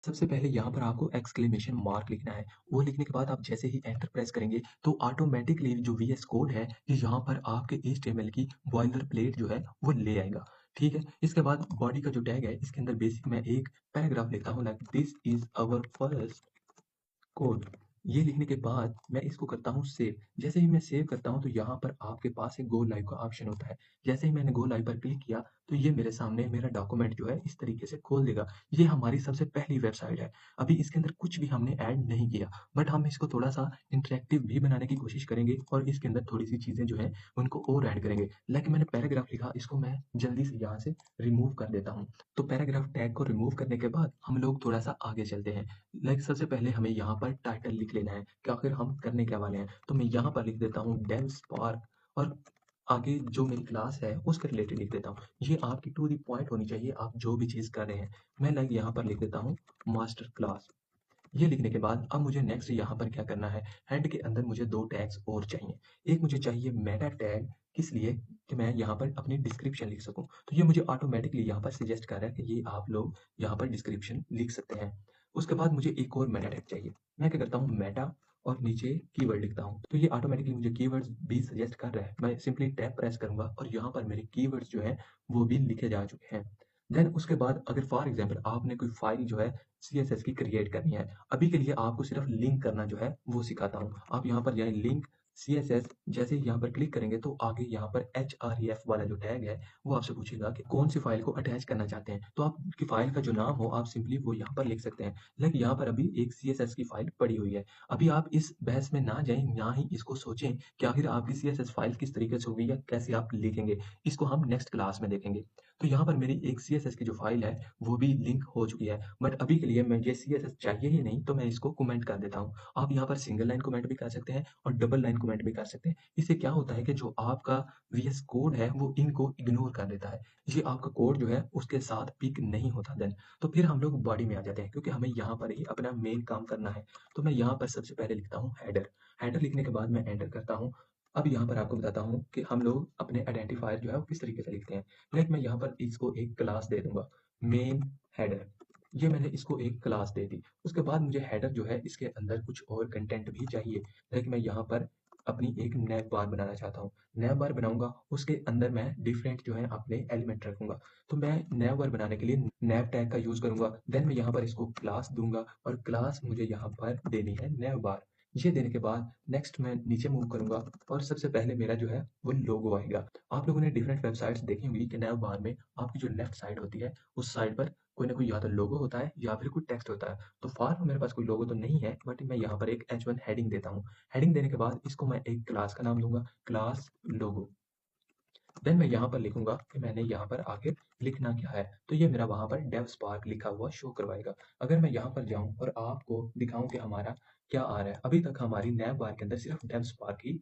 सबसे पहले यहाँ पर आपको एक्सक्लेमेशन मार्क लिखना है। वो लिखने के बाद आप जैसे ही एंटर प्रेस करेंगे तो ऑटोमेटिकली जो वीएस कोड है ये यहाँ पर आपके एचटीएमएल की बॉयलर प्लेट जो है वो ले आएगा। ठीक है? इसके बाद बॉडी का जो टैग है इसके अंदर बेसिक मैं एक पैराग्राफ लिखता हूँ like this is our first code. ये लिखने के बाद मैं इसको करता हूँ सेव। जैसे ही मैं सेव करता हूँ तो यहाँ पर आपके पास एक गो लाइव का ऑप्शन होता है। जैसे ही मैंने गो लाइव पर क्लिक किया तो ये मेरे सामने मेरा डॉक्यूमेंट जो है इस तरीके से खोल देगा। ये हमारी सबसे पहली वेबसाइट है। अभी इसके अंदर कुछ भी हमने ऐड नहीं किया, बट हम इसको थोड़ा-सा इंटरैक्टिव भी बनाने की कोशिश करेंगे और इसके अंदर थोड़ी-सी चीज़ें जो हैं उनको और ऐड करेंगे। लाइक मैंने पैराग्राफ लिखा, इसको मैं जल्दी से यहाँ से रिमूव कर देता हूँ। तो पैराग्राफ टैग को रिमूव करने के बाद हम लोग थोड़ा-सा आगे चलते हैं। लाइक सबसे पहले हमें यहाँ पर टाइटल लिख लेना है कि आखिर हम करने क्या वाले हैं। तो मैं यहाँ पर लिख देता हूँ डेव स्पार्क और आगे जो मेरी क्लास है उसके रिलेटेड लिख देता हूँ। ये आपकी टू द पॉइंट होनी चाहिए, आप जो भी चीज़ कर रहे हैं। मैं लाइक यहाँ पर लिख देता हूँ मास्टर क्लास। ये लिखने के बाद अब मुझे नेक्स्ट यहाँ पर क्या करना है, हेड के अंदर मुझे 2 टैग्स और चाहिए। एक मुझे चाहिए मेटा टैग, किस लिए? कि मैं यहाँ पर अपनी डिस्क्रिप्शन लिख सकूँ। तो ये मुझे ऑटोमैटिकली यहाँ पर सजेस्ट कर रहा है कि ये आप लोग यहाँ पर डिस्क्रिप्शन लिख सकते हैं। उसके बाद मुझे एक और मेटा टैग चाहिए। मैं क्या करता हूँ, मेटा और नीचे कीवर्ड लिखता हूँ। तो ये ऑटोमैटिकली मुझे कीवर्ड्स भी सजेस्ट कर रहा है। मैं सिंपली टैब प्रेस करूँगा और यहाँ पर मेरे कीवर्ड्स जो हैं वो भी लिखे जा चुके हैं। देन उसके बाद अगर फॉर एग्ज़ाम्पल आपने कोई फ़ाइल जो है सीएसएस की क्रिएट करनी है। अभी के लिए आपको सिर्फ लिंक करना जो है वो सिखाता हूँ। आप यहाँ पर जाएँ लिंक सीएसएस, जैसे ही यहाँ पर क्लिक करेंगे तो आगे यहाँ पर एचआरईएफ वाला जो टैग है वो आपसे पूछेगा कि कौन सी फ़ाइल को अटैच करना चाहते हैं। तो आपकी फ़ाइल का जो नाम हो आप सिंपली वो यहाँ पर लिख सकते हैं। लाइक यहाँ पर अभी एक सीएसएस की फ़ाइल पड़ी हुई है। अभी आप इस बहस में ना जाएँ, ना ही इसको सोचें कि आखिर आपकी सीएसएस फ़ाइल किस तरीके से होगी या कैसे आप लिखेंगे। इसको हम नेक्स्ट क्लास में देखेंगे। तो यहाँ पर मेरी एक सीएसएस की जो फ़ाइल है वो भी लिंक हो चुकी है। बट अभी के लिए मुझे सीएसएस चाहिए ही नहीं, तो मैं इसको कमेंट कर देता हूँ। आप यहाँ पर सिंगल लाइन कमेंट भी कर सकते हैं और डबल लाइन कमेंट भी कर सकते हैं। इससे क्या होता है कि जो आपका वीएस कोड है वो इनको इग्नोर कर देता है। ये आपका कोड जो है उसके साथ पिक नहीं होता देन। तो फिर हम लोग बॉडी में आ जाते हैं क्योंकि हमें यहाँ पर ही अपना मेन काम करना है। तो मैं यहाँ पर सबसे पहले लिखता हूँ हेडर। हेडर लिखने के बाद मैं एंटर करता हूँ। अब यहाँ पर आपको बताता हूँ कि हम लोग अपने आइडेंटिफायर जो है वो किस तरीके से लिखते हैं। लाइक मैं यहाँ पर इसको एक क्लास दे दूँगा, मेन हेडर। ये मैंने इसको एक क्लास दे दी। उसके बाद मुझे हेडर जो है इसके अंदर कुछ और कंटेंट भी चाहिए। लाइक मैं यहाँ पर अपनी एक नैव बार बनाना चाहता हूँ। नैव बार बनाऊँगा, उसके अंदर मैं डिफरेंट जो है अपने एलिमेंट रखूँगा। तो मैं नैव बार बनाने के लिए नैव टैग का यूज़ करूँगा। देन मैं यहाँ पर इसको क्लास दूँगा और क्लास मुझे यहाँ पर देनी है नैव बार। ये देने के बाद नेक्स्ट मैं नीचे मूव करूँगा और सबसे पहले मेरा जो है वो लोगो आएगा। आप लोगों ने डिफरेंट वेबसाइट्स देखी होंगी कि नैव बार में आपकी जो लेफ्ट साइड होती है, उस साइड पर कोई ना कोई या तो लोगो होता है या फिर कोई टेक्स्ट होता है। तो फ़िलहाल मेरे पास कोई लोगो तो नहीं है, बट मैं यहाँ पर एक H1 हेडिंग देता हूँ। हेडिंग देने के बाद इसको मैं एक क्लास का नाम दूँगा, क्लास लोगो। देन मैं यहाँ पर लिखूँगा कि मैंने यहाँ पर आखिर लिखना क्या है। तो ये मेरा वहाँ पर डेव स्पार्क लिखा हुआ शो करवाएगा। अगर मैं यहाँ पर जाऊँ और आपको दिखाऊँ कि हमारा क्या आ रहा है, अभी तक हमारी नैव बार के अंदर सिर्फ डेव स्पार्क ही